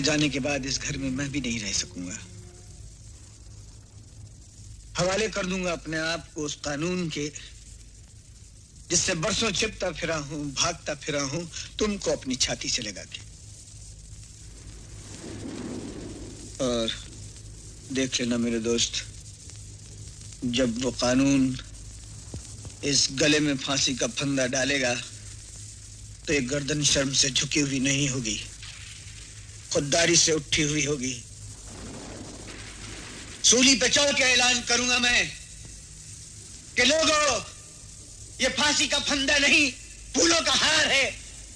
जाने के बाद इस घर में मैं भी नहीं रह सकूंगा। हवाले कर दूंगा अपने आप को उस कानून के जिससे बरसों छिपता फिरा हूं, भागता फिरा हूं, तुमको अपनी छाती से लगा के। और देख लेना मेरे दोस्त, जब वो कानून इस गले में फांसी का फंदा डालेगा तो ये गर्दन शर्म से झुकी हुई नहीं होगी, खुददारी से उठी हुई होगी। सूली पे चढ़ के ऐलान करूंगा मैं कि लोगों, ये फांसी का फंदा नहीं, फूलों का हार है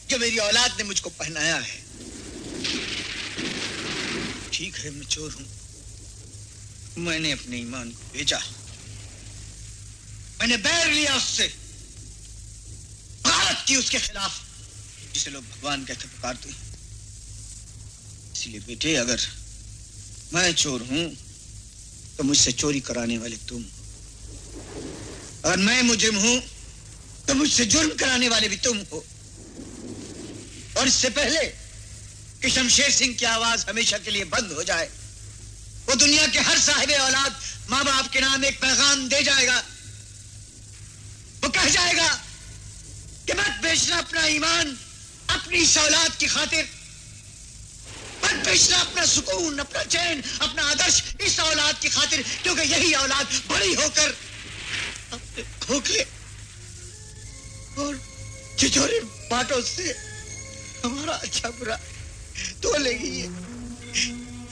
जो मेरी औलाद ने मुझको पहनाया है। ठीक है, मैं चोर हूं, मैंने अपने ईमान को बेचा, मैंने बैर लिया उससे, बात की उसके खिलाफ जिसे लोग भगवान कहते पुकारते हैं। इसलिए बेटे, अगर मैं चोर हूं तो मुझसे चोरी कराने वाले तुम, अगर मैं मुजरिम हूं तो मुझसे जुर्म कराने वाले भी तुम हो। और इससे पहले कि शमशेर सिंह की आवाज हमेशा के लिए बंद हो जाए, वो दुनिया के हर साहिब औलाद माँ बाप के नाम एक पैगाम दे जाएगा। वो कह जाएगा कि मत बेचना अपना ईमान अपनी इस औलाद की खातिर, मत बेचना अपना सुकून, अपना चैन, अपना आदर्श इस औलाद की खातिर, क्योंकि यही औलाद बड़ी होकर अपने खोखले और छिछोरे बातों से हमारा अच्छा बुरा तोलेगी,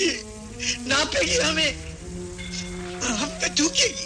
ये नापेगी हमें और हम पे थूकेगी।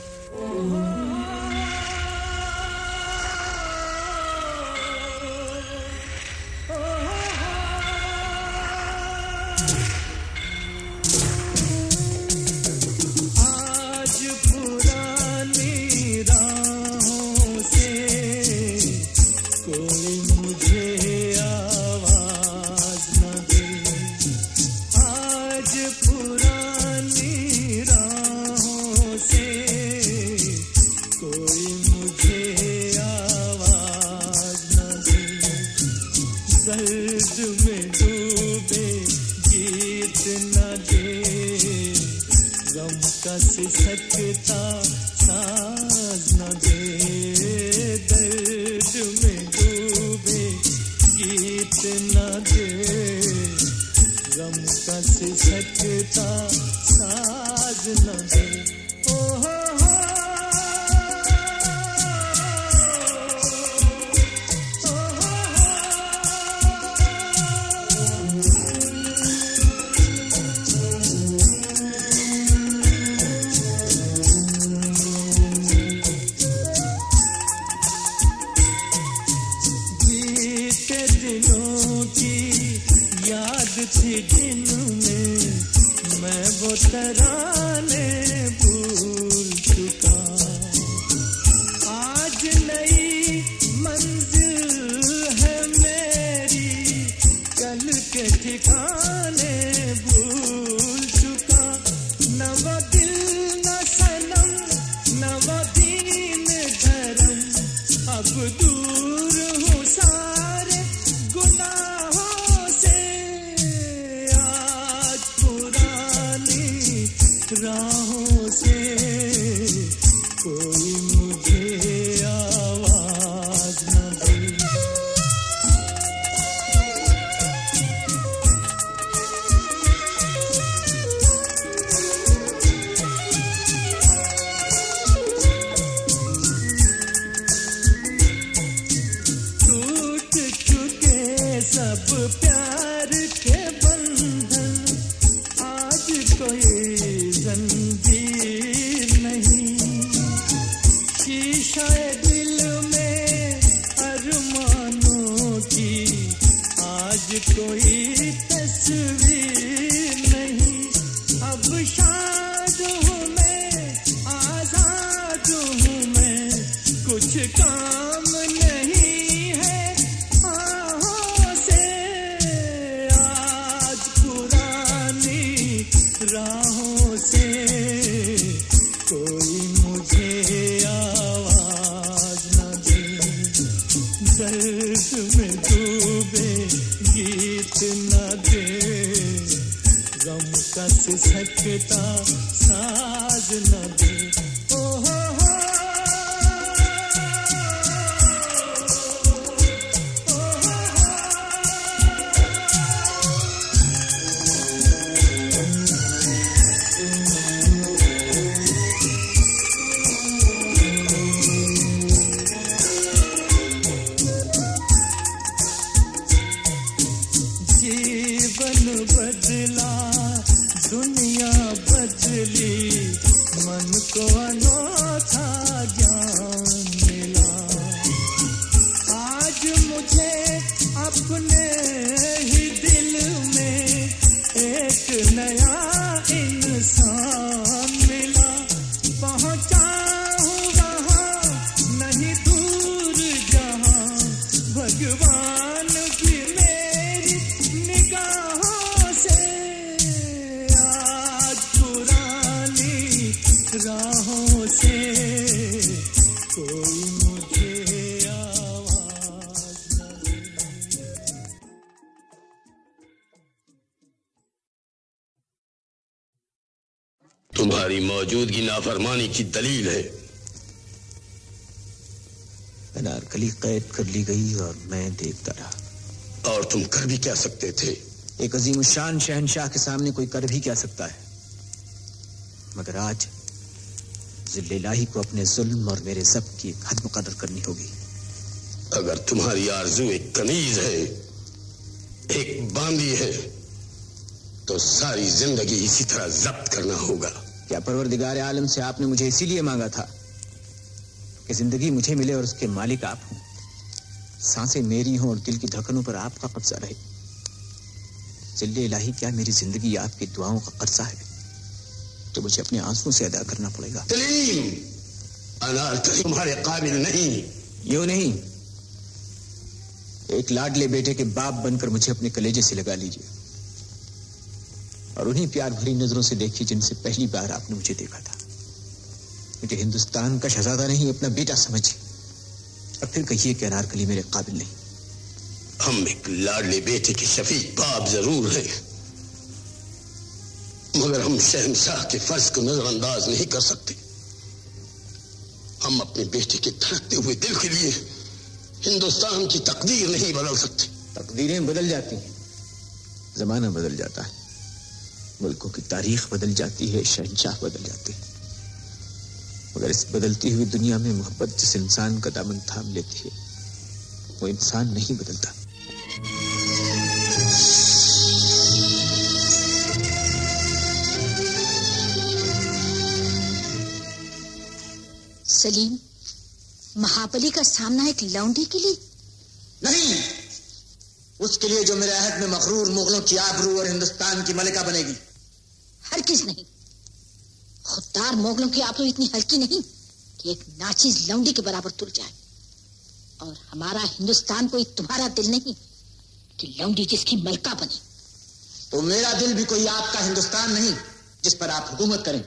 सकता साज न दे, दर्द में डूबे गीत न दे, गम का सिसकता साज न दे। तराने भूल चुका, आज नई मंजिल है मेरी, कल के ठिकाने भूल चुका। न वो दिल न सनम, न वो दीन धर्म, अब दूर हूँ सारे गुनाहों से। आज राहों से कोई मुझे आवाज न दे। टूट चुके सब प्यार के बंधन, आज कोई जंजीर नहीं, शीशे दिल में अरमानों की आज कोई तस्वीर नहीं। अब शाद हूँ मैं, आजाद हूँ मैं, कुछ काम नहीं है आहों से। आज पुरानी राहों से कोई मुझे आवाज न दे, दर्द में डूबे गीत न दे, सिसकता साज न दे। ओ हो बदला दुनिया बदली, मन को अनोखा ज्ञान मिला। आज मुझे अपने ही दिल में एक नया इंसान मिला। पहुंचा हूँ वहाँ नहीं दूर जहाँ भगवान भी मेरी निगाहों से आज पुरानी राहों से कोई मुझे आवाज न दे। तुम्हारी मौजूदगी नाफरमानी की दलील है। अनारकली कैद कर ली गई और मैं देखता रहा। और तुम कर भी क्या सकते थे? एक अजीमुशान शहंशाह के सामने कोई कर भी क्या सकता है, मगर आज जिल्ले इलाही को अपने जुल्म और मेरे सब की एक हद मुकद्दर करनी होगी। अगर तुम्हारी आरज़ू एक कनीज है, एक बांदी है, तो सारी जिंदगी इसी तरह जब्त करना होगा। क्या परवरदिगार आलम से आपने मुझे इसीलिए मांगा था कि जिंदगी मुझे मिले और उसके मालिक आप हों, सांसें मेरी हों और दिल की धड़कनों पर आपका कब्जा रहे? जिल्ले इलाही, क्या मेरी जिंदगी आपकी दुआओं का कर्जा है तो मुझे अपने आंसुओं से अदा करना पड़ेगा? तलीम, अनारकली तुम्हारे काबिल नहीं। यूं नहीं, एक लाडले बेटे के बाप बनकर मुझे अपने कलेजे से लगा लीजिए और उन्हीं प्यार भरी नजरों से देखिए जिनसे पहली बार आपने मुझे देखा था। मुझे हिंदुस्तान का शहजादा नहीं, अपना बेटा समझिए और फिर कहिए कि अनारकली मेरे काबिल नहीं। हम एक लाडले बेटे के शफीक बाप जरूर हैं, मगर हम शहंशाह के फर्ज को नजरअंदाज नहीं कर सकते। हम अपने बेटे के धड़कते हुए दिल के लिए हिंदुस्तान की तकदीर नहीं बदल सकते। तकदीरें बदल जाती हैं, जमाना बदल जाता है, मुल्कों की तारीख बदल जाती है, शहंशाह बदल जाते हैं, मगर इस बदलती हुई दुनिया में मोहब्बत जिस इंसान का दामन थाम लेती है वो इंसान नहीं बदलता। सलीम, महाबली का सामना एक लौंडी के लिए नहीं, उसके लिए जो मेरे अहद में मखरूर मुगलों की आबरू और हिंदुस्तान की मलिका बनेगी। हरगिज नहीं। खुददार मुगलों की आबरू इतनी हल्की नहीं कि एक नाचीज लौंडी के बराबर तुल जाए। और हमारा हिंदुस्तान कोई तुम्हारा दिल नहीं कि लौंडी जिसकी मलका बने। तो मेरा दिल भी कोई आपका हिंदुस्तान नहीं जिस पर आप हुकूमत करें।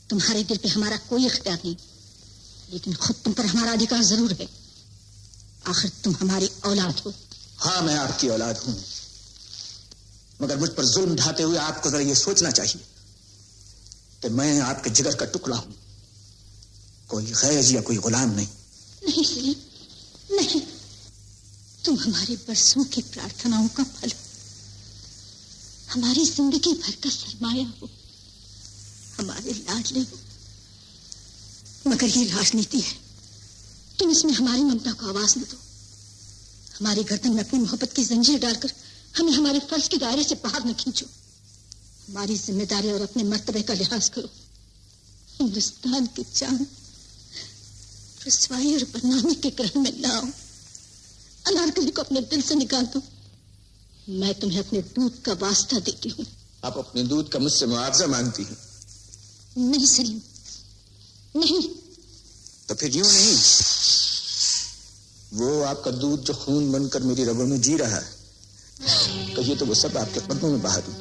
तुम्हारे दिल पे हमारा कोई इख्तियार नहीं, लेकिन खुद तुम पर हमारा अधिकार जरूर है। आखिर तुम हमारी औलाद हो। हाँ, मैं आपकी औलाद हूं, मगर मुझ पर जुल्म ढाते हुए आपको जरा ये सोचना चाहिए कि मैं आपके जिगर का टुकड़ा हूं, कोई गैर या कोई गुलाम नहीं। नहीं सलीम, नहीं। तुम हमारे बरसों की प्रार्थनाओं का फल हो, हमारी जिंदगी भर का सरमाया हो, हमारे लाडले हो। मगर ये राजनीति है, तुम इसमें हमारी ममता को आवाज न दो। हमारी गर्दन में अपनी मोहब्बत की जंजीर डालकर हमें हमारे फर्ज के दायरे से बाहर न खींचो। हमारी जिम्मेदारी और अपने मर्तबे का लिहाज करो। हिंदुस्तान की चांद रुसवाई और बदनामी के ग्रहण में लाओ। अनारकली को अपने दिल से निकाल दो। मैं तुम्हें अपने दूध का वास्ता देती हूँ। आप अपने दूध का मुझसे मुआवजा मांगती हैं? नहीं सलीम, नहीं। तो फिर यूं नहीं, वो आपका दूध जो खून बनकर मेरी रगों में जी रहा है, कहिए तो वो सब आपके कदमों में बहा दूं,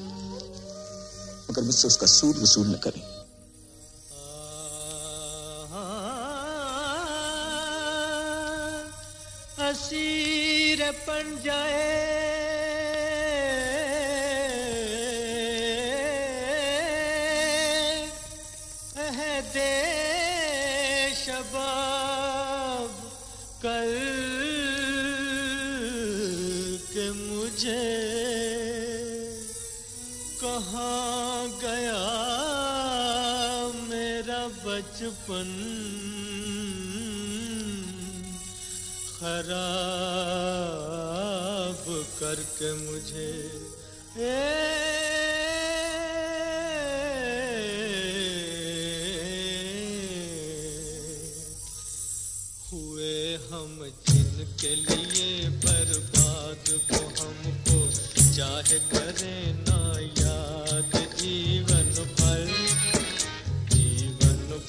मगर मुझसे उसका सूद वसूल न करें। असीर बन जाए बचपन खराब करके मुझे हुए हम जिनके लिए बर्बाद वो हमको चाहे करें ना याद जीवन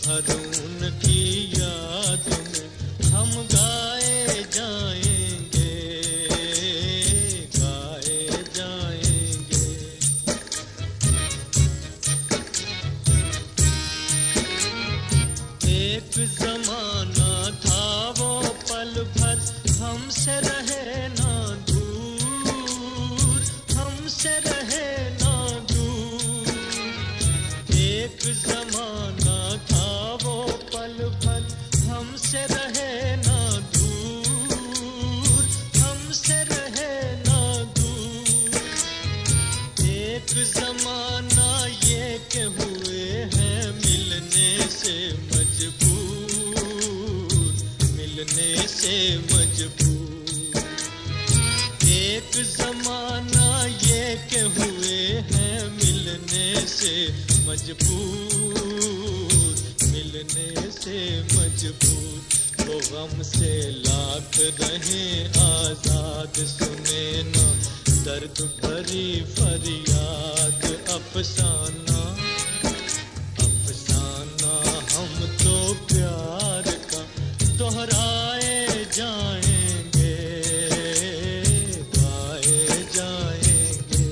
भर उनकी याद में हम गाए जाएंगे एक जमाना था वो पल भर हमसे रहे ना दूर एक जमाना था वो पल भर हमसे रहे ना दूर एक जमाना ये के हुए हैं मिलने से मजबूर एक जमाना ये के हुए हैं मिलने से मजबूर वो गम से लाख रहे आजाद सुने ना दर्द भरी फरियाद अफसाना हम तो प्यार का दोहराए जाएंगे गाए जाएंगे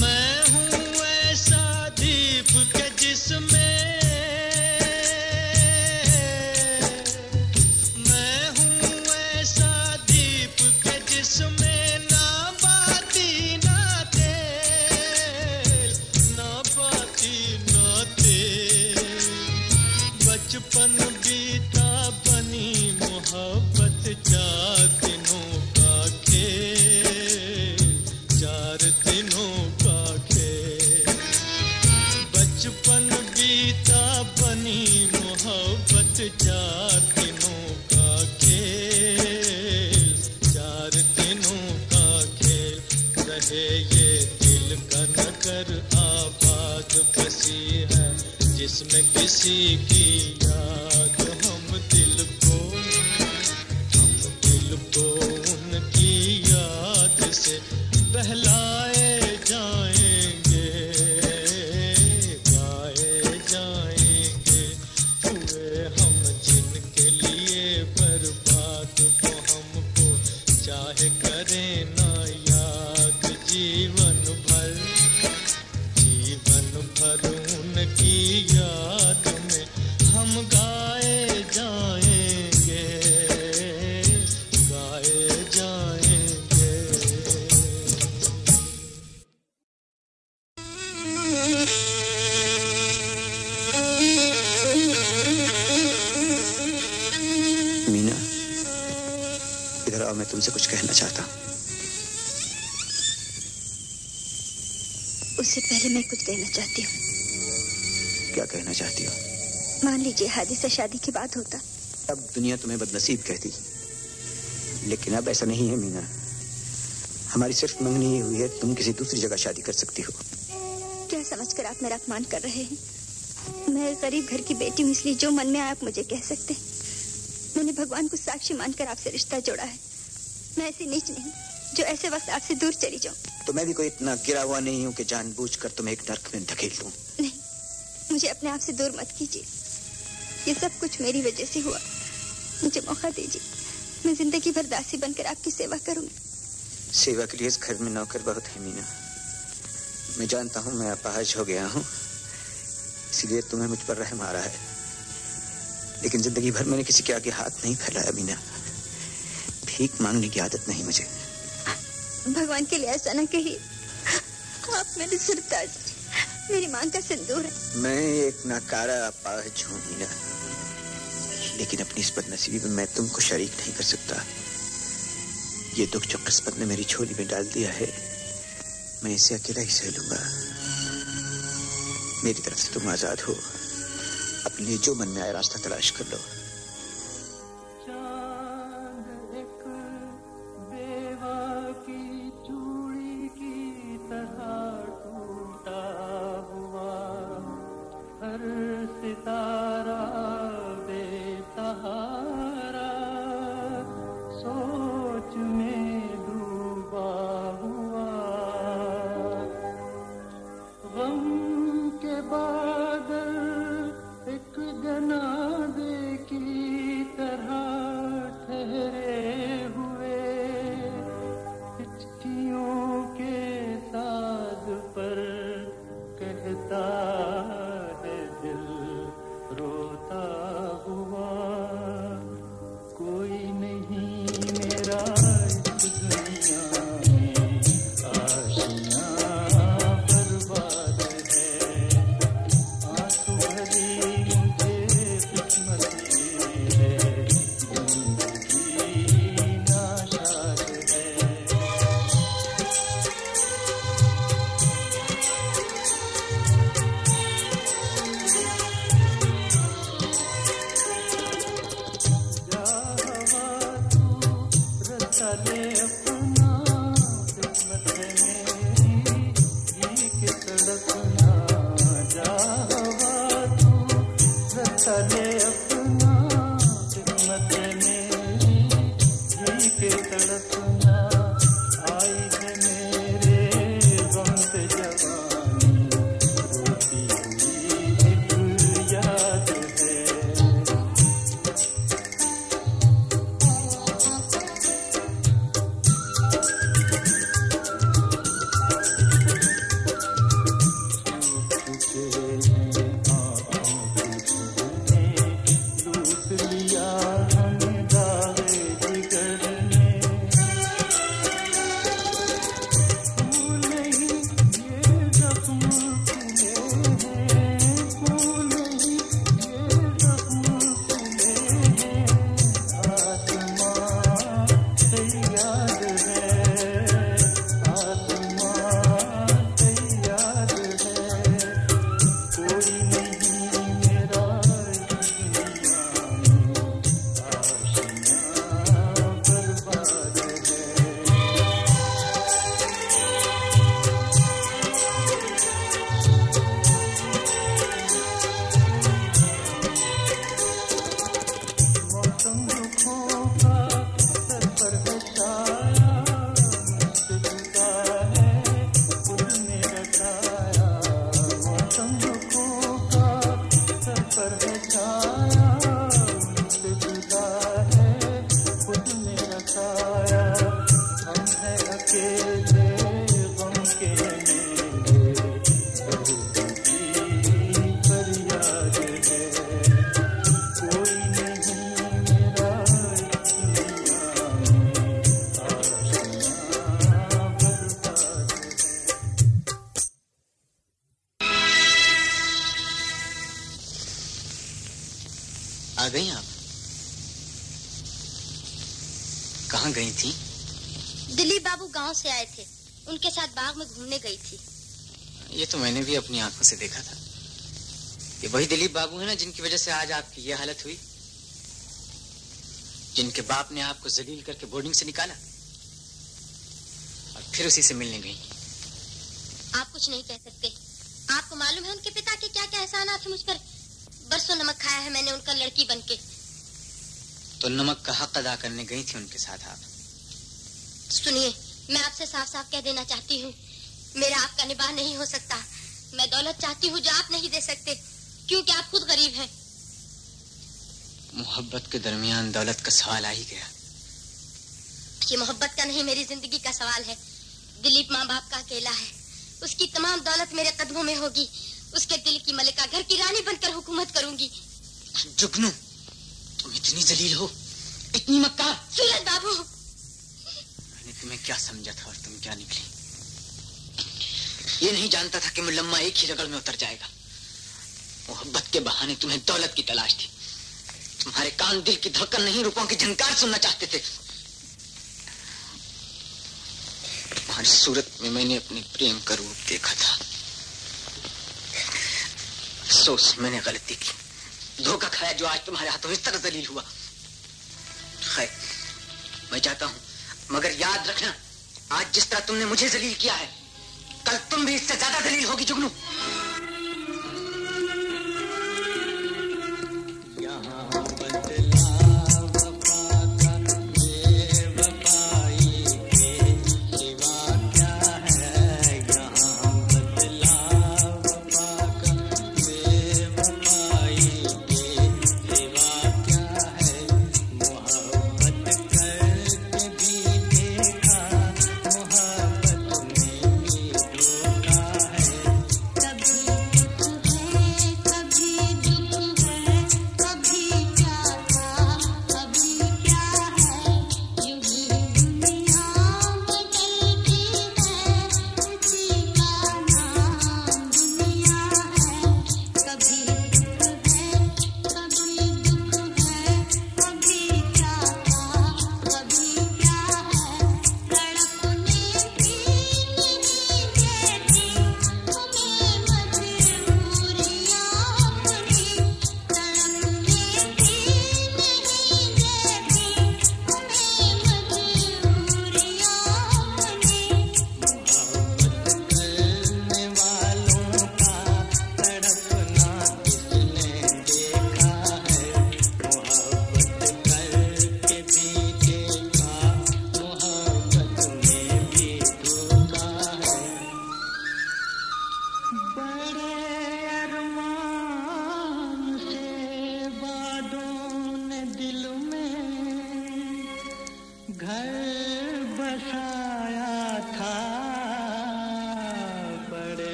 मैं हूँ ऐसा दीप के जिसमें ना बाती ना तेल बचपन बीता बनी मोहब्बत 4 दिनों का खेल बचपन बीता बनी मोहब्बत 4 दिनों का खेल 4 दिनों का खेल रहे ये दिल का नगर आबाद बसी है जिसमें किसी की याद हम दिल को उनकी याद से बहलाए जाएंगे गाए जाएंगे हुए हम जिनके लिए बर्बाद वो हमको चाहे करें ना याद जीवन भर उनकी याद में हम गाए जाएंगे मीना, इधर आओ, मैं तुमसे कुछ कहना चाहता हूँ। उससे पहले मैं कुछ कहना चाहती हूँ। क्या कहना चाहती हो? मान लीजिए हादिसा शादी की बात होता। अब दुनिया तुम्हें बदनसीब कहती, लेकिन अब ऐसा नहीं है मीना। हमारी सिर्फ मंगनी ही हुई है, तुम किसी दूसरी जगह शादी कर सकती हो। क्या समझकर आप मेरा अपमान कर रहे हैं? मैं गरीब घर की बेटी हूँ, इसलिए जो मन में आया आप मुझे कह सकते हैं। मैंने भगवान को साक्षी मानकर आपसे रिश्ता जोड़ा है। मैं ऐसी नीच नहीं जो ऐसे वक्त आपसे दूर चली जाऊं। तो मैं भी कोई इतना गिरा हुआ नहीं हूँ कि जानबूझकर तुम्हें एक नर्क में धकेल दूं। नहीं, मुझे अपने आप से दूर मत कीजिए। ये सब कुछ मेरी वजह से हुआ। मुझे मौका दीजिए, मैं जिंदगी भर दासी बनकर आपकी सेवा करूंगी। सेवा के लिए इस घर में नौकर बहुत है मीना। मैं जानता हूँ मैं अपाहज हो गया हूँ, इसलिए तुम्हें मुझ पर रहम आ रहा है, लेकिन जिंदगी भर मैंने किसी के आगे हाथ नहीं फैलाया मीना। भीख मांगने की आदत नहीं मुझे। भगवान के लिए ऐसा न कहिए। आप मेरे सरताज, मेरी मांग का सिंदूर है। मैं एक नाकारा अपाहज हूँ मीना, लेकिन अपनी इस बदनसीबी में मैं तुमको शरीक नहीं कर सकता। ये दुख जो किस्मत ने मेरी झोली में डाल दिया है, मैं इसे अकेला ही सह लूंगा। मेरी तरफ से तुम आजाद हो। अपने लिए जो मन में आए रास्ता तलाश कर लो। आ गई आप? कहाँ गई थी? दिलीप बाबू गांव से आए थे, उनके साथ बाग में घूमने गई थी। ये तो मैंने भी अपनी आंखों से देखा था। ये वही दिलीप बाबू है ना जिनकी वजह से आज आपकी ये हालत हुई, जिनके बाप ने आपको जलील करके बोर्डिंग से निकाला और फिर उसी से मिलने गई। आप कुछ नहीं कह सकते। आपको मालूम है उनके पिता के क्या क्या एहसानात थे मुझ पर। बरसों नमक खाया है मैंने उनका लड़की बनके। तो नमक का हक अदा करने गई थी उनके साथ आप? सुनिए, मैं आपसे साफ साफ कह देना चाहती हूँ, मेरा आपका निबाह नहीं हो सकता। मैं दौलत चाहती हूँ जो आप नहीं दे सकते, क्योंकि आप खुद गरीब हैं। मोहब्बत के दरमियान दौलत का सवाल आ ही गया। ये मोहब्बत का नहीं, मेरी जिंदगी का सवाल है। दिलीप माँ बाप का अकेला है, उसकी तमाम दौलत मेरे कदमों में होगी। उसके दिल की मलिका, घर की रानी बनकर हुकूमत करूंगी। जुगनू, तुम इतनी जलील हो, इतनी मक्कार। सूरज बाबू, मैंने तुम्हें क्या समझा था और तुम क्या निकली। ये नहीं जानता था कि मुलम्मा एक ही रगड़ में उतर जाएगा। मोहब्बत के बहाने तुम्हें दौलत की तलाश थी। तुम्हारे कान दिल की धड़कन नहीं, रुपयों की झनकार सुनना चाहते थे। तुम्हारी सूरत में मैंने अपने प्रेम का रूप देखा था। अफसोस, मैंने गलती की, धोखा खाया जो आज तुम्हारे हाथों इस तरह जलील हुआ। खैर, मैं चाहता हूं, मगर याद रखना, आज जिस तरह तुमने मुझे जलील किया है, कल तुम भी इससे ज्यादा जलील होगी जुगनू।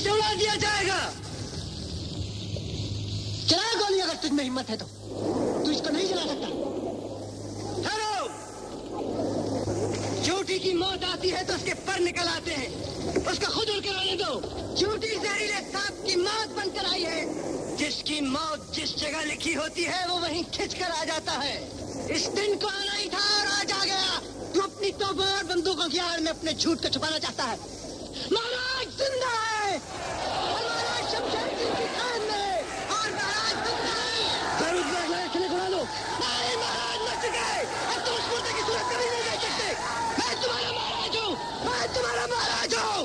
से उड़ा दिया जाएगा। चला गोली अगर तुझ में हिम्मत है तो। तू इसको नहीं चला सकता। ठहरो। चोटी की मौत आती है तो उसके पर निकल आते हैं, उसका खुद उड़ कर आने दो। चोटी जहरीले सांप की मौत बनकर आई है। जिसकी मौत जिस जगह लिखी होती है वो वहीं खिंच कर आ जाता है। इस दिन को आना ही था और आज आ गया। तू अपनी तोपों और बंदूकों की आड़ में अपने झूठ को छुपाना चाहता है। महाराज जिंदा है, महाराज शमशेर सिंह की खान में, और महाराज जिंदा है। उड़ा लो। नहीं, महाराज मर चुके। अब तुम उस मुर्दे की सूरत कभी नहीं देख सकते। मैं तुम्हारा महाराज हूँ, मैं तुम्हारा महाराज हूँ।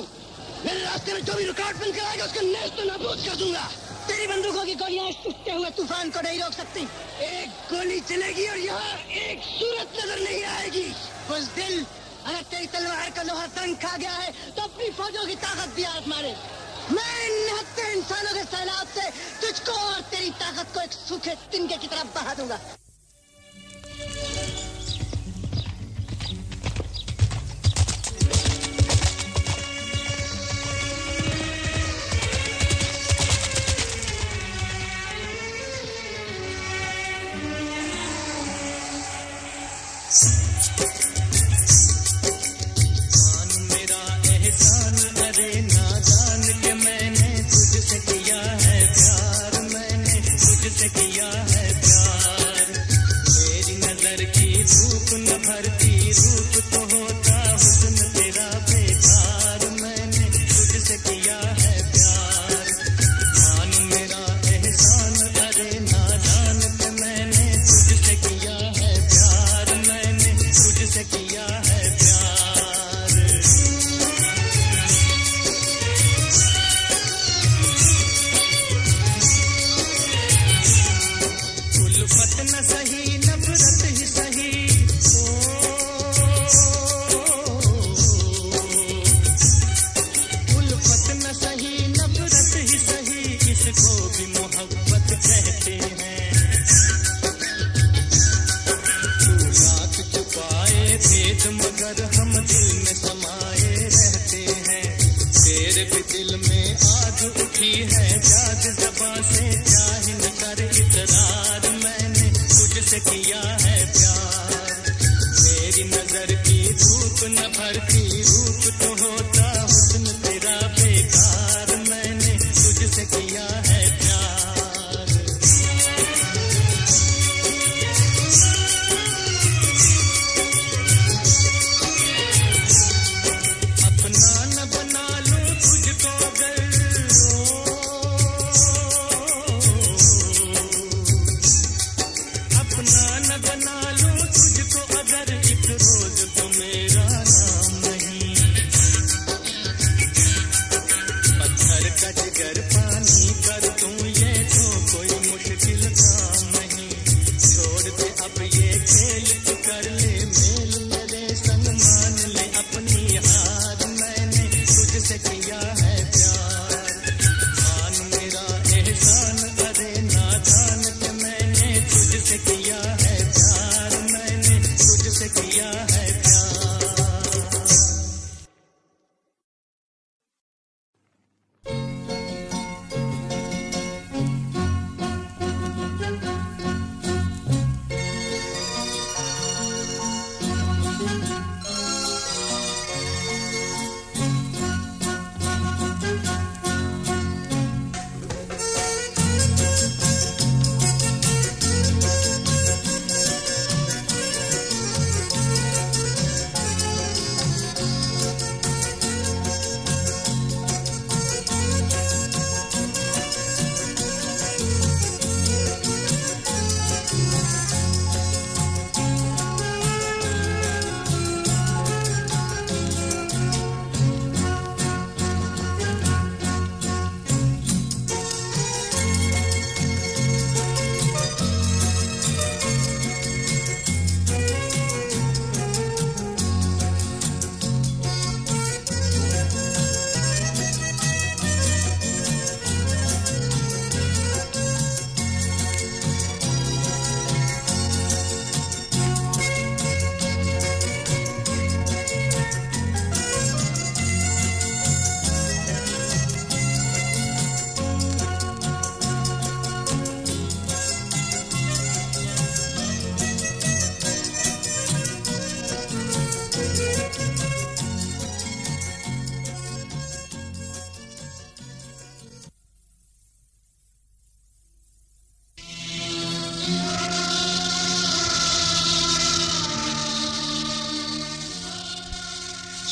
मेरे रास्ते में जो भी रुकावट बन कर आएगा उसको नेस्त नाबूद कर दूंगा। तेरी बंदूकों की गोलियां सूखते हुए तूफान को नहीं रोक सकती। एक गोली चलेगी और यहाँ एक सूरत नजर नहीं आएगी। बुज़दिल, अगर तेरी तलवार का लोहा तंग खा गया है तो अपनी फौजों की ताकत भी आजमा ले। मैं इन निहत्थे इंसानों के सैलाब से तुझको और तेरी ताकत को एक सूखे तिनके की तरफ बहा दूंगा।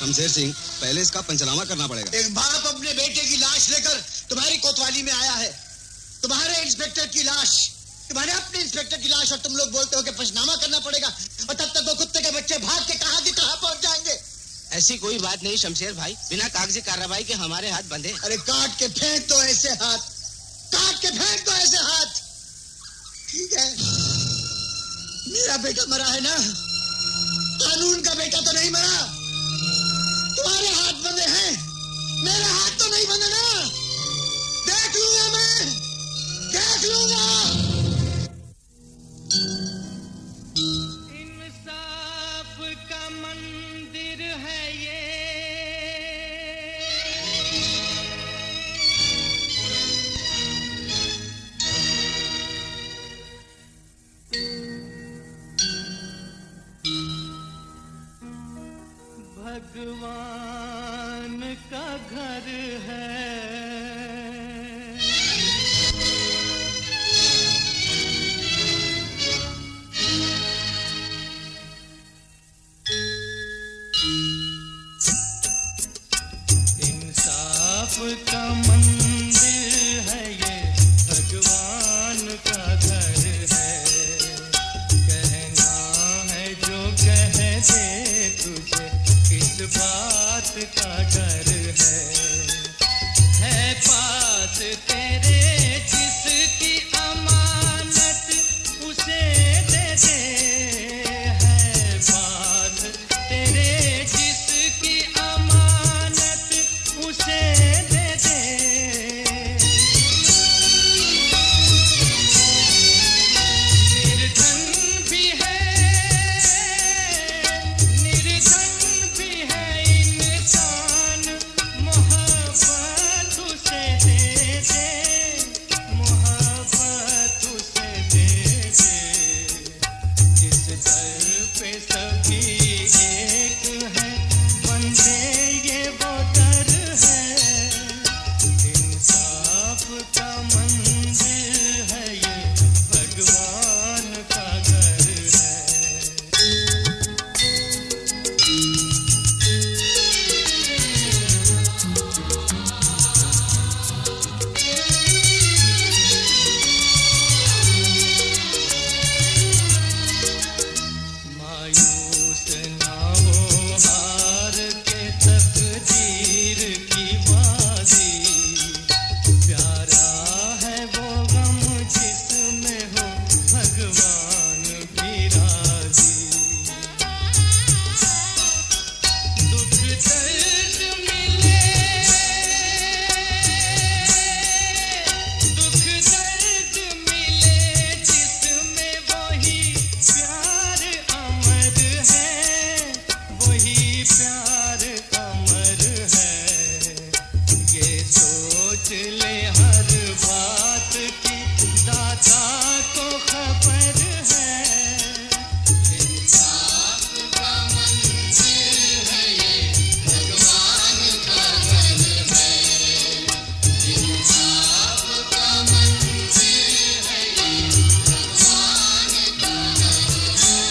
शमशेर सिंह, पहले इसका पंचनामा करना पड़ेगा। एक बाप अपने बेटे की लाश लेकर तुम्हारी कोतवाली में आया है, तुम्हारे इंस्पेक्टर की लाश, तुम्हारे अपने इंस्पेक्टर की लाश, और तुम लोग बोलते हो कि पंचनामा करना पड़ेगा, और तब तक वो कुत्ते के बच्चे भाग के कहां पहुंच जाएंगे। ऐसी कोई बात नहीं शमशेर भाई, बिना कागजी कार्रवाई के हमारे हाथ बंधे। अरे काट के फेंक दो ऐसे हाथ, काट के फेंक दो ऐसे हाथ। ठीक है, मेरा बेटा मरा है ना, कानून का बेटा तो नहीं मरा। तुम्हारे हाथ बंधे हैं, मेरे हाथ तो नहीं बंधे ना। देख लूंगा मैं, देख लूंगा। इंसाफ का मंदिर है ये, भगवान का घर है। इंसाफ का मंदिर है ये, भगवान का घर है। कहना है जो कह दे तुझे, किस बात का डर है बात तेरे जिसकी अमानत उसे दे दे, है बात तेरे जिसकी अमानत उसे दे दे। निर्धन भी है, निर्धन भी है इंसान, मोहब्बत उसे दे दे, मोहब्बत उसे दे दे। जिस दर पे सभी एक है, बंदे ये वो दर है। इंसाफ का मंदिर है ये, भगवान का घर है। मायूस ना हो हार के तकदीर की बाजी, प्यारा है वो गम जिसमें हो भगवान भी राजी। दुख दर्द मिले, दुख दर्द मिले जिसमें वही प्यार अमर है, वही प्यार अमर है। ये सोच ले हर बात की, दाता को खबर है। इंसाफ का मंदिर है ये, भगवान का घर है। इंसाफ का मंदिर है ये, भगवान का घर है।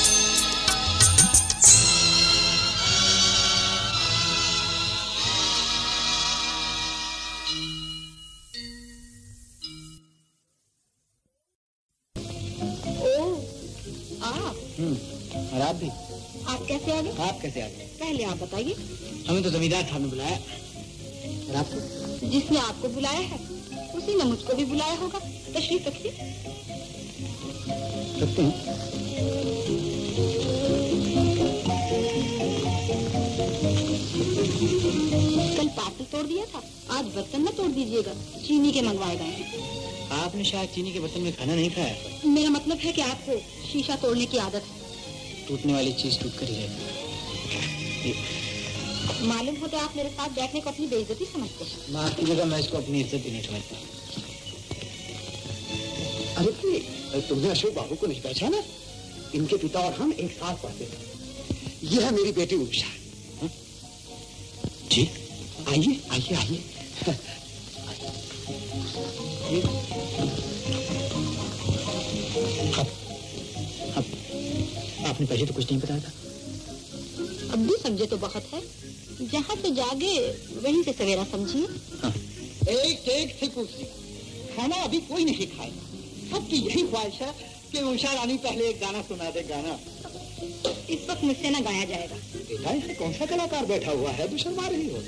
और आप भी? आप कैसे आ गए? आप कैसे आ गए? पहले आप बताइए। हमें तो जमींदार साहब ने बुलाया। और आपको? जिसने आपको बुलाया है उसी ने मुझको भी बुलाया होगा। तशरीफ रखिए। रखते हैं। कल पार्सल तोड़ दिया था, आज बर्तन न तोड़ दीजिएगा, चीनी के मंगवाए गए हैं। आपने शायद चीनी के बर्तन में खाना नहीं खाया। मेरा मतलब है कि आपको शीशा तोड़ने की आदत है। टूटने वाली चीज टूट कर ही रहती है। मालूम हो तो आप मेरे साथ बैठने को अपनी बेइज्जती समझते हैं। माफ कीजिएगा, मैं इसको अपनी इज्जत भी नहीं समझता। अरे तुमने अशोक बाबू को नहीं पहचाना? इनके पिता और हम एक साथ पढ़ते थे। ये है मेरी बेटी उषा। जी आइए आइए आइए। आपने पहले तो कुछ नहीं बताया था। अब भी समझे तो बहुत है। जहाँ से जागे वहीं से सवेरा समझिए। एक एक से पूछ खाना अभी कोई नहीं खाएगा। सबकी यही ख्वाहिश है कि उषा रानी पहले एक गाना सुना दे। गाना इस वक्त मुझसे न गाया जाएगा। बेटा इसमें कौन सा कलाकार बैठा हुआ है जो शर्मा रही हो?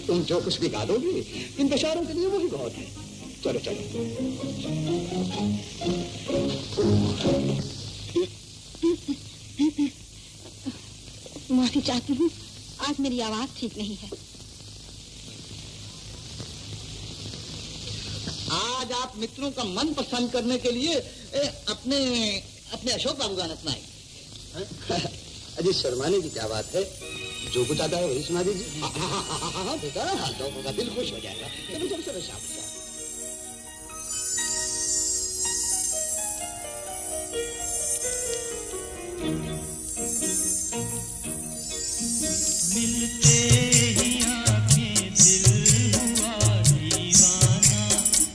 तुम जो कुछ भी गा दोगी इन बेचारों के लिए वही बहुत है। चलो चलो। माफी चाहती हूँ, आज मेरी आवाज ठीक नहीं है। आज आप मित्रों का मन पसंद करने के लिए अपने अशोक बाबू गाना सुनाए। अजी शर्माने की क्या बात है, जो कुछ आता है वही सुना दीजिए। हाँ बेटा, लोगों का दिल खुश हो जाएगा। चलो चलो चलो शाबाश। मिलते ही आंखें दिल हुआ दीवाना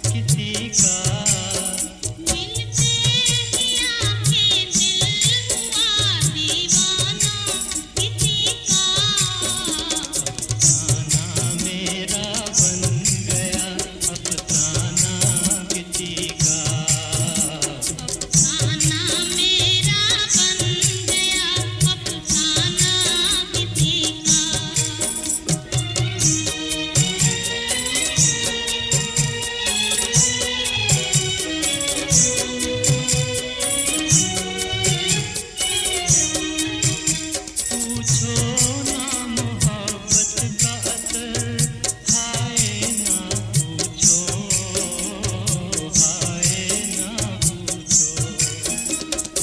किसी का। मिलते ही आंखें दिल हुआ दीवाना किसी का। अफसाना मेरा बन गया अफसाना किसी का। अफसाना मेरा बन गया अफसाना किसी का। पूछो ना मोहब्बत का असर, हाय ना पूछो, हाय ना पूछो।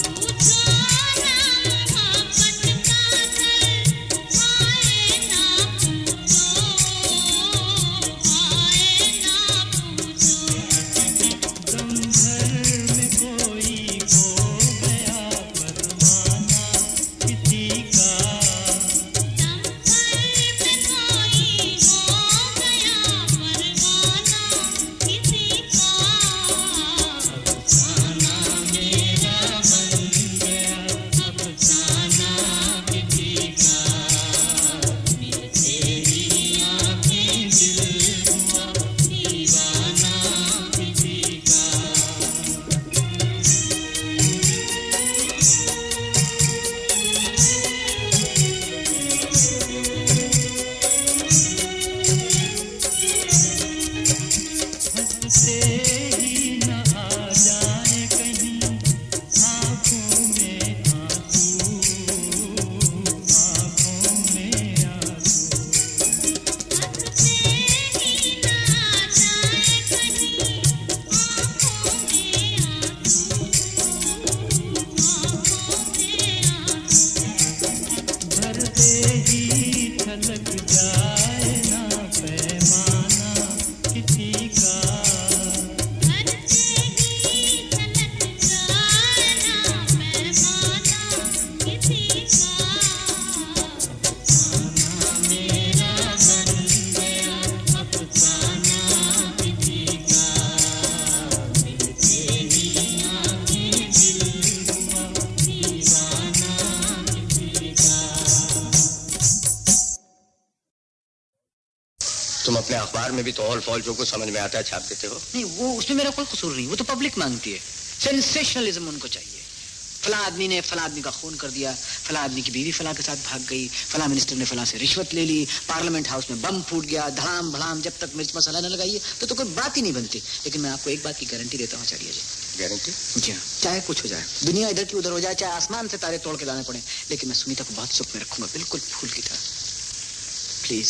पूछो ना मोहब्बत का असर, हाय ना पूछो, हाय ना पूछो। दम भर में कोई खो गया परवाना किसी का। दम भर में कोई खो गया परवाना किसी का। अफसाना मेरा बन गया अफसाना किसी का। मिलते ही आंखें दिल हुआ दीवाना किसी का। हंसते ही न आ जाए कहीं आँखों में आंसू, आँखों में आंसू। हंसते ही न आ जाए कहीं आँखों में आंसू, आँखों में आंसू। भरते ही छलक जाए ना पैमाना किसी का। भरते ही छलक जाए ना पैमाना किसी का। अफसाना मेरा बन गया अफसाना किसी का। मिलते ही आंखें दिल हुआ दीवाना किसी का। तुम अपने अखबार में भी तो ऑल फॉल जो कुछ समझ में आता है छाप देते हो। नहीं, वो उसमें मेरा कोई कसूर नहीं, वो तो पब्लिक मांगती है। सेंसेशनलिज्म उनको चाहिए। फला आदमी ने फला आदमी का खून कर दिया, फला आदमी की बीवी फला के साथ भाग गई, फला मिनिस्टर ने फला से रिश्वत ले ली, पार्लियामेंट हाउस में बम फूट गया, धड़ाम भड़ाम। जब तक मिर्च मसाला न लगाइए तो कोई बात ही नहीं बनती। लेकिन मैं आपको एक बात की गारंटी देता हूँ आचार्य जी। गारंटी? जी हाँ, चाहे कुछ हो जाए, दुनिया इधर की उधर हो जाए, चाहे आसमान से तारे तोड़ के लाने पड़े, लेकिन मैं सुनीता को बहुत सुख में रखूंगा, बिल्कुल फूल की तरह। प्लीज।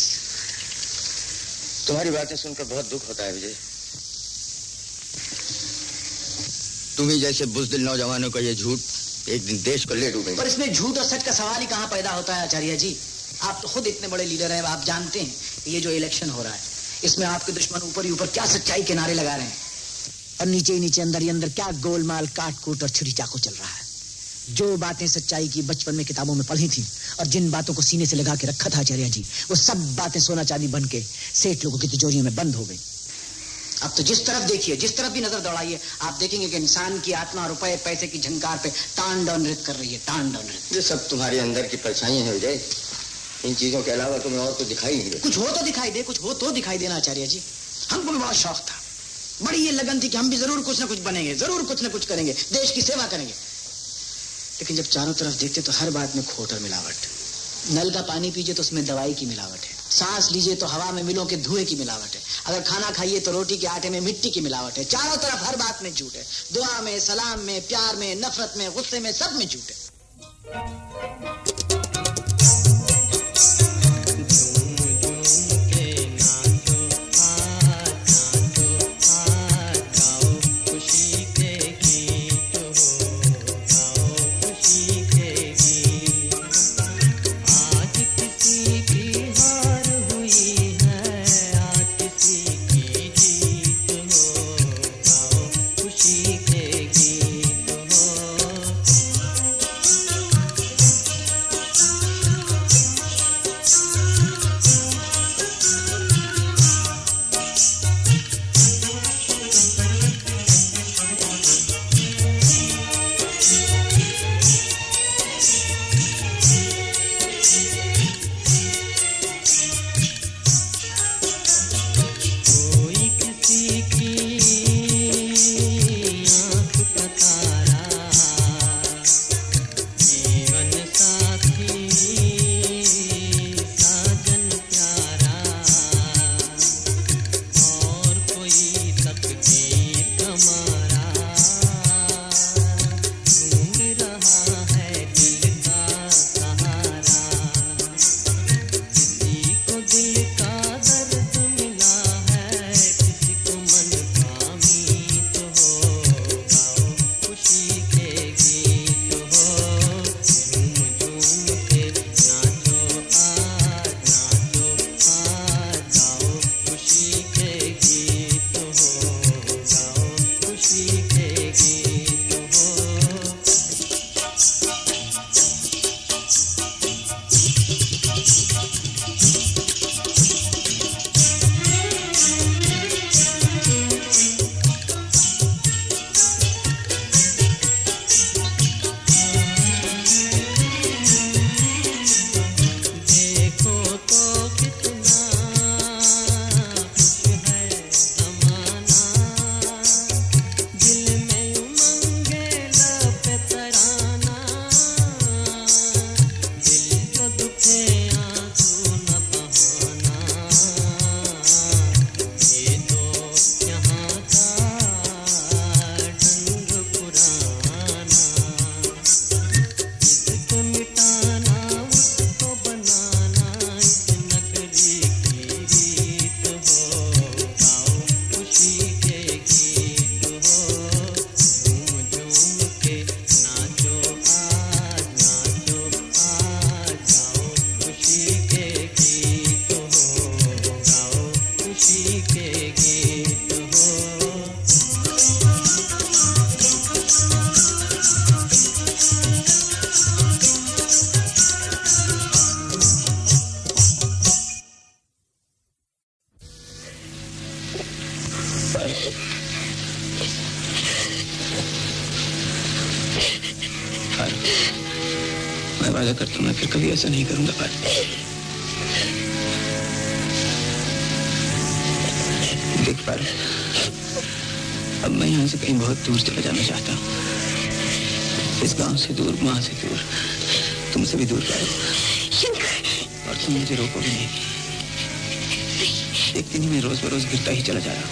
तुम्हारी बातें सुनकर बहुत दुख होता है विजय। तुम्ही जैसे बुज़दिल नौजवानों का ये झूठ एक दिन देश को ले डूबेगा। पर इसमें झूठ और सच का सवाल ही कहाँ पैदा होता है आचार्य जी? आप तो खुद इतने बड़े लीडर हैं, आप जानते हैं ये जो इलेक्शन हो रहा है इसमें आपके दुश्मन ऊपर ही ऊपर क्या सच्चाई के नारे लगा रहे हैं, और नीचे ही नीचे अंदर ही अंदर क्या गोलमाल काट कूट और छुरी चाकू चल रहा है। जो बातें सच्चाई की बचपन में किताबों में पढ़ी थी और जिन बातों को सीने से लगा के रखा था आचार्य जी, वो सब बातें सोना चांदी बन के सेठ लोगों की तिजोरियों में बंद हो गई। अब तो जिस तरफ देखिए, जिस तरफ भी नजर दौड़ाइए, आप देखेंगे कि इंसान की आत्मा रुपए पैसे की झंकार पे तांडव नृत्य कर रही है, तांडव नृत्य। ये सब तुम्हारे अंदर की परछाइयां हैं विजय। इन चीजों के अलावा तुम्हें और कुछ दिखाई नहीं दे? कुछ हो तो दिखाई दे, कुछ हो तो दिखाई देना आचार्य जी। हमको भी बहुत शौक था, बड़ी ये लगन थी कि हम भी जरूर कुछ ना कुछ बनेंगे, जरूर कुछ ना कुछ करेंगे, देश की सेवा करेंगे। लेकिन जब चारों तरफ देखते तो हर बात में खोट और मिलावट। नल का पानी पीजिए तो उसमें दवाई की मिलावट है, सांस लीजिए तो हवा में मिलों के धुएं की मिलावट है, अगर खाना खाइए तो रोटी के आटे में मिट्टी की मिलावट है। चारों तरफ हर बात में झूठ है, दुआ में, सलाम में, प्यार में, नफरत में, गुस्से में, सब में झूठ है। मैं वादा करता हूँ मैं फिर कभी ऐसा नहीं करूंगा। देख पार, अब मैं यहाँ से कहीं बहुत दूर चला जाना चाहता हूँ, इस गांव से दूर, वहां से दूर, तुमसे भी दूर पारो, और तुम मुझे रोको भी नहीं। एक दिन ही मैं रोज बरोज गिरता ही चला जा रहा हूँ।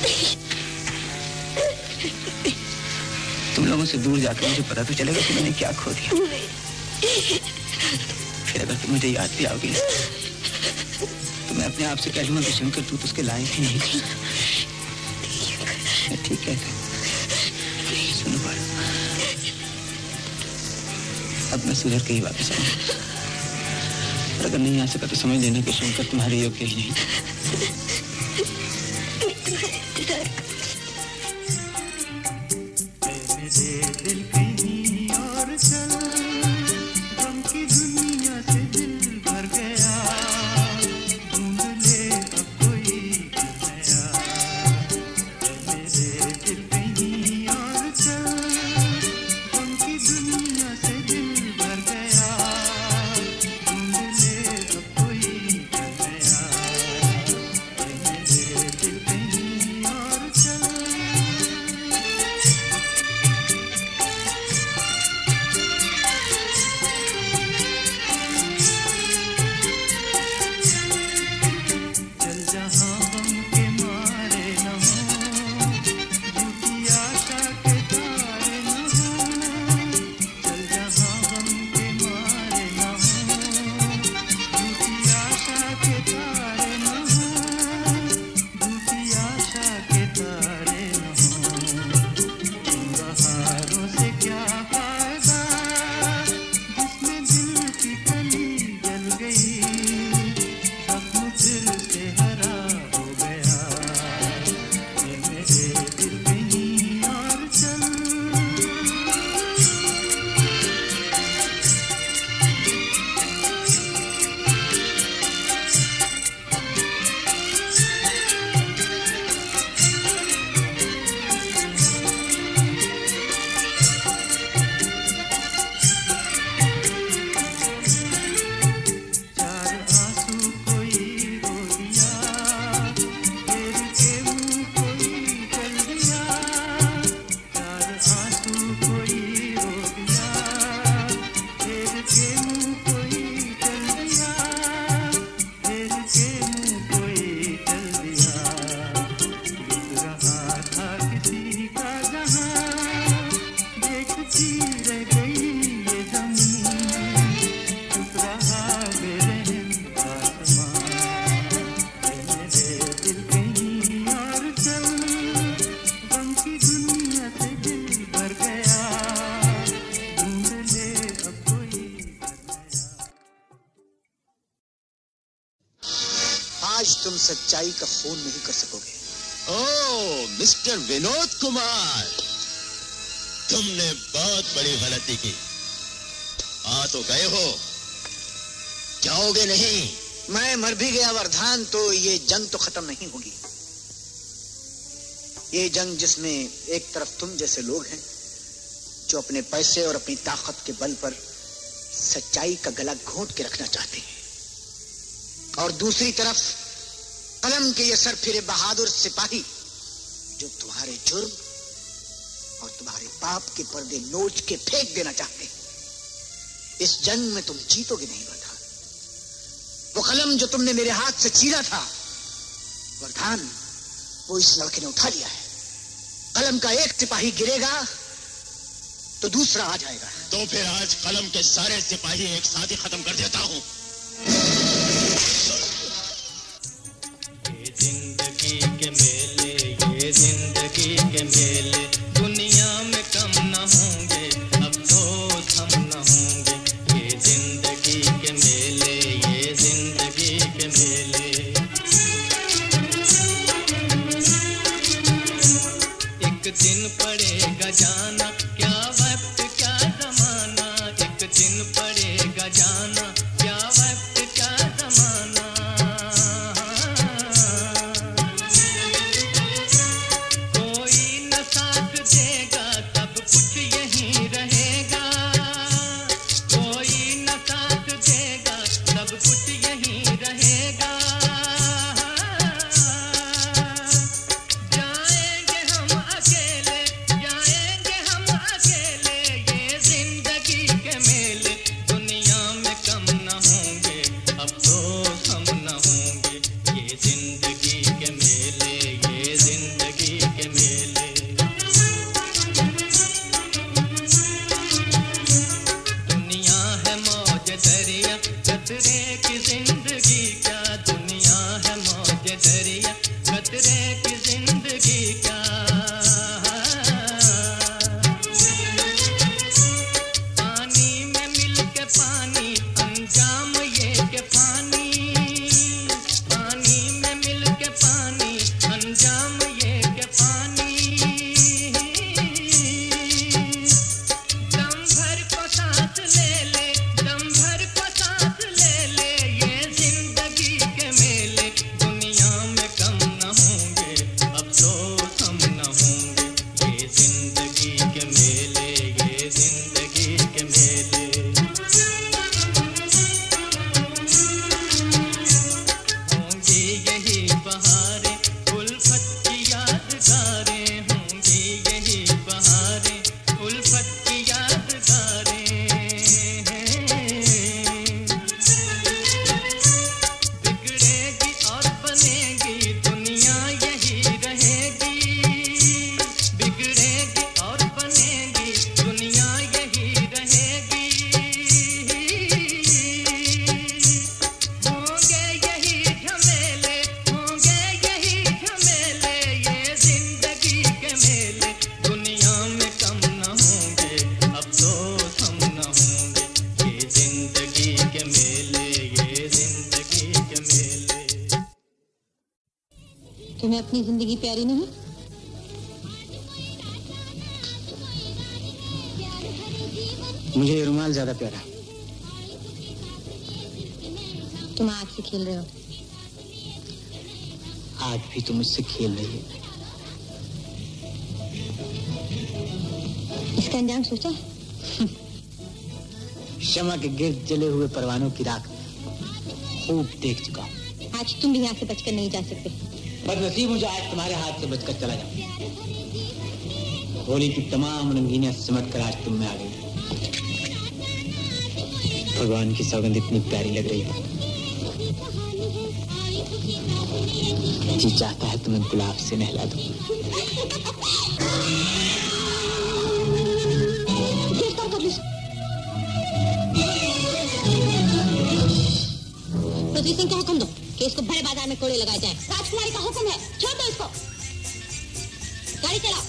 तुम लोगों से दूर जाकर मुझे पता तो चलेगा कि मैंने क्या खो दिया। फिर अगर तुम मुझे याद भी आओगी तो मैं अपने आप से कह लूंगा कि शंकर तू तो उसके लायक ही नहीं। मैं ठीक कहता हूँ। सुनो बात, अब मैं सुधर के ही वापस आऊंगा, और अगर नहीं आ सका तो समझ लेना कि शंकर तुम्हारे योग्य ही नहीं। कोई तुम सच्चाई का खून नहीं कर सकोगे। ओ मिस्टर विनोद कुमार, तुमने बहुत बड़ी गलती की। आ तो गए हो, जाओगे नहीं। मैं मर भी गया वर्धान तो ये जंग तो खत्म नहीं होगी। ये जंग जिसमें एक तरफ तुम जैसे लोग हैं जो अपने पैसे और अपनी ताकत के बल पर सच्चाई का गला घोंट के रखना चाहते हैं, और दूसरी तरफ कलम के ये सरफिरे बहादुर सिपाही जो तुम्हारे जुर्म और तुम्हारे पाप के पर्दे नोच के फेंक देना चाहते हैं। इस जंग में तुम जीतोगे नहीं वर्धान। वो कलम जो तुमने मेरे हाथ से चीरा था वर्धान, वो इस लड़के ने उठा लिया है। कलम का एक सिपाही गिरेगा तो दूसरा आ जाएगा। तो फिर आज कलम के सारे सिपाही एक साथ ही खत्म कर देता हूं। ये जिंदगी के मेले, ये जिंदगी के मेले, दुनिया में कम न होंगे, अफसोस हम न होंगे। ये जिंदगी के मेले, ये जिंदगी के मेले। एक दिन पड़ेगा जाना, क्या वक्त क्या जमाना। एक दिन पड़ेगा जाना, क्या वक्त क्या जमाना। कोई न साथ देगा तब कुछ यहीं रहेगा। कोई न साथ देगा तब कुछ यहीं रहेगा। जाएंगे हम अकेले, जाएंगे हम अकेले। ये जिंदगी के मेले, दुनिया में कम न होंगे, अफसोस हम न होंगे। ये जिंदगी के मेले, ये जिंदगी के मेले। दुनिया है मौज दरिया, खतरे की जिंदगी क्या। दुनिया है मौज दरिया, खतरे की जिंदगी क्या। पानी में मिल के पानी, अंजाम ये के पानी। पानी में मिल के पानी, अंजाम ये के पानी। दम भर को सांस ले ले, दम भर को सांस ले ले। ये जिंदगी के मेले, दुनिया में कम न होंगे, अफसोस हम न होंगे। ये जिंदगी के मेले, ये जिंदगी के मेले। होंगी यही बहारें, उल्फत की यादगारें। होंगी यही बहारें, उल्फत की यादगारें। बिगड़ेगी और बनेगी, दुनिया यही रहेगी। बिगड़ेगी और बनेगी, दुनिया यही रहेगी। होंगे यही झमेले, होंगे यही झमेले। ये जिंदगी के मेले, दुनिया में कम न होंगे, अफसोस हम न होंगे। ये जिंदगी के मेले, ये जिंदगी के मेले। तुम्हें अपनी जिंदगी प्यारी नहीं? मुझे ये रुमाल ज्यादा प्यारा। तुम आग से खेल रहे हो। आज भी तुम मुझसे खेल रही हो। इसका अंजाम सोचा? शमा के गिर्द जले हुए परवानों की राख खूब देख चुका हूँ। आज तुम भी यहाँ से बचकर नहीं जा सकते। बदनसीब मुझे आज तुम्हारे हाथ से बचकर चला जाऊं। होली की तमाम रंगीनियां सिमट कर आज तुम में आ गई। भगवान की सौगंध इतनी प्यारी लग रही है, जी चाहता है तुम्हें गुलाब से नहला दूं। पृथ्वी सिंह को हुक्म दो कि इसको बड़े बाजार में कोड़े लगाए जाए। राजकुमारी का हुक्म है, छोड़ दो इसको। गाड़ी चलाओ।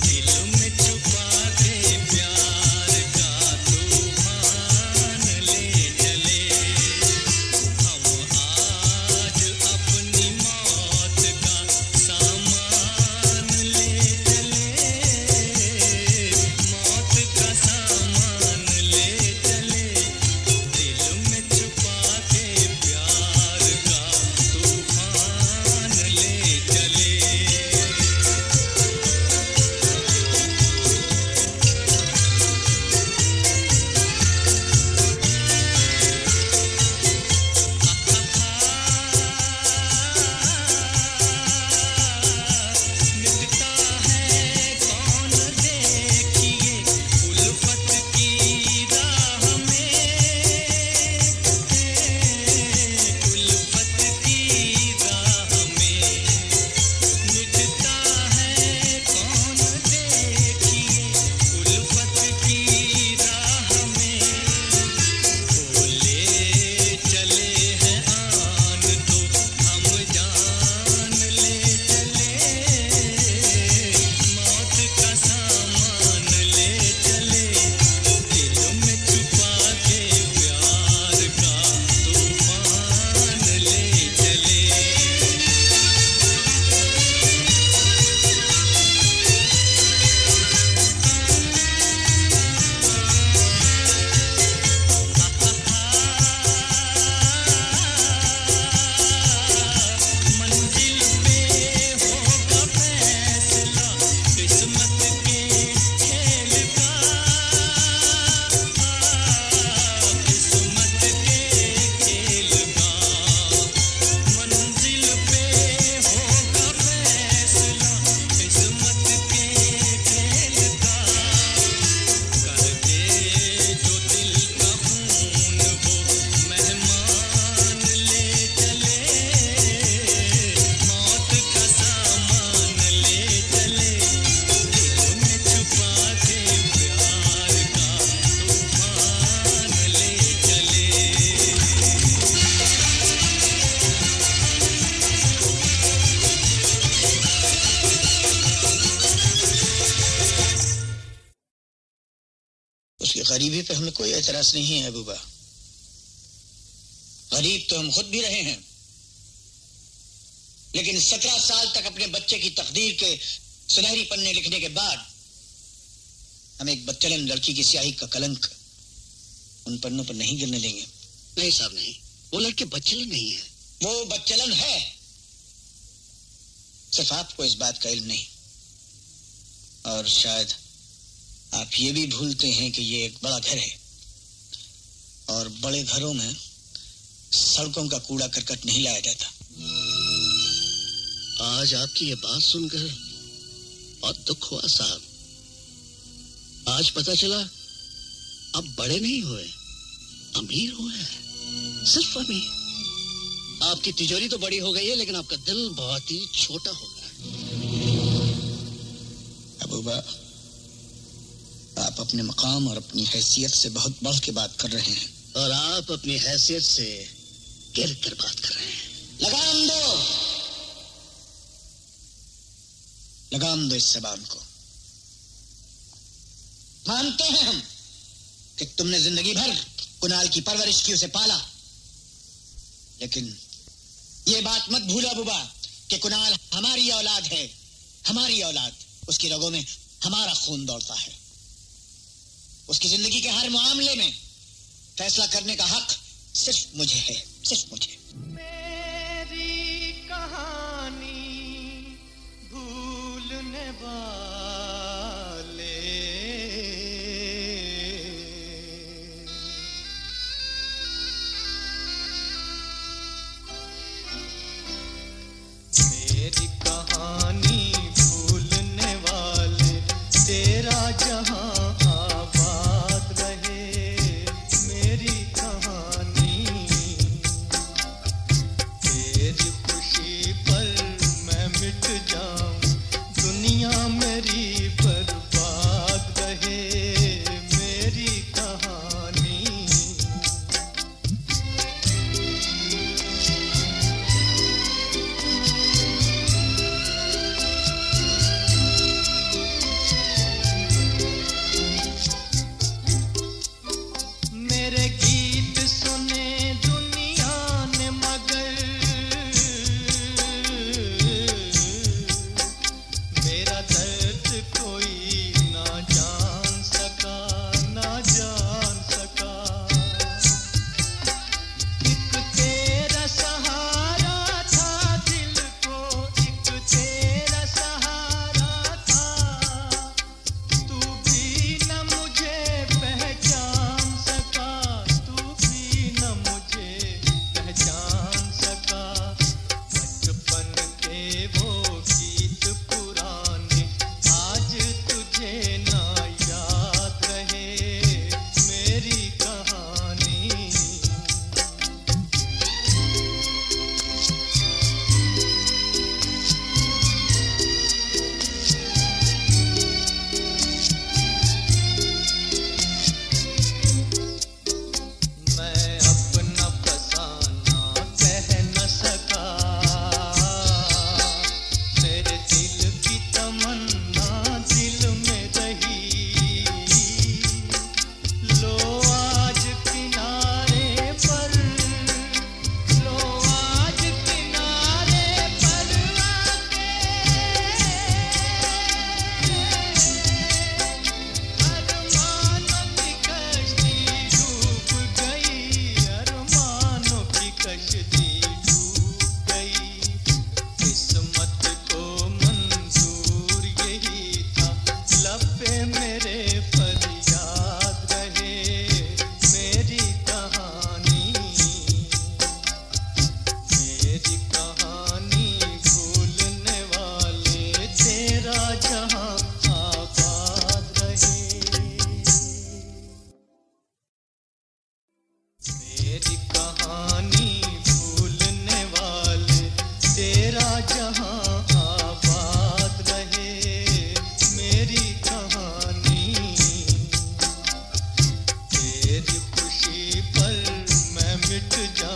दिल में छुपा के प्यार गरीबी पे हमें कोई एतराज नहीं है बुबा। गरीब तो हम खुद भी रहे हैं, लेकिन 17 साल तक अपने बच्चे की तकदीर के सुनहरी पन्ने लिखने के बाद हम एक बदचलन लड़की की स्याही का कलंक उन पन्नों पर नहीं गिरने देंगे। नहीं साहब नहीं, वो लड़के बदचलन नहीं है। वो बदचलन है, सिर्फ आपको इस बात का इल्म नहीं, और शायद आप ये भी भूलते हैं कि ये एक बड़ा घर है और बड़े घरों में सड़कों का कूड़ा करकट नहीं लाया जाता। आज आपकी ये बात सुनकर बहुत दुख हुआ साहब। आज पता चला आप बड़े नहीं हुए, अमीर हुए, सिर्फ अमीर। आपकी तिजोरी तो बड़ी हो गई है, लेकिन आपका दिल बहुत ही छोटा हो गया। अबूबा, आप अपने मकाम और अपनी हैसियत से बहुत बढ़ के बात कर रहे हैं, और आप अपनी हैसियत से गिर कर बात कर रहे हैं। लगाम दो, लगाम दो इस ज़बान को। मानते हैं हम कि तुमने जिंदगी भर कुणाल की परवरिश की, उसे पाला, लेकिन ये बात मत भूलो बुबा कि कुणाल हमारी औलाद है, हमारी औलाद। उसकी रगों में हमारा खून दौड़ता है। उसकी जिंदगी के हर मामले में फैसला करने का हक सिर्फ मुझे है, सिर्फ मुझे। मेरी कहानी भूलने वाले मेरी कहानी भूलने वाले, तेरा जहां आबाद रहे। मेरी कहानी तेरी खुशी पर मैं मिट जाऊं, दुनिया मेरी बर्बाद रहे। मेरी कहानी मेरे गीत सुने दुनिया ने, मगर मेरा दर्द कोई ना जान सका, ना जान सका। एक तेरा सहारा था दिल को, एक तेरा सहारा था। तू भी न मुझे पहचान सका, तू भी न मुझे पहचान सका। बचपन के वो गीत पुराने आज तुझे ना याद रहे। मेरी कहानी मैं अपना फसाना कह न सका, मेरे दिल की तमन्ना दिल में रही। लो आज किनारे पर, लो आज किनारे पर आके अरमानों की कश्ती डूब गई, अरमानों की कश्ती डूब गई। किस्मत को मंजूर यही था, लब पे मेरे फरियाद रहे। मेरी कहानी भूलने वाले, तेरा जहां आबाद रहे। मेरी कहानी भूलने वाले, तेरा जहां आबाद रहे। मेरी कहानी तेरी खुशी पर मैं मिट जाऊं,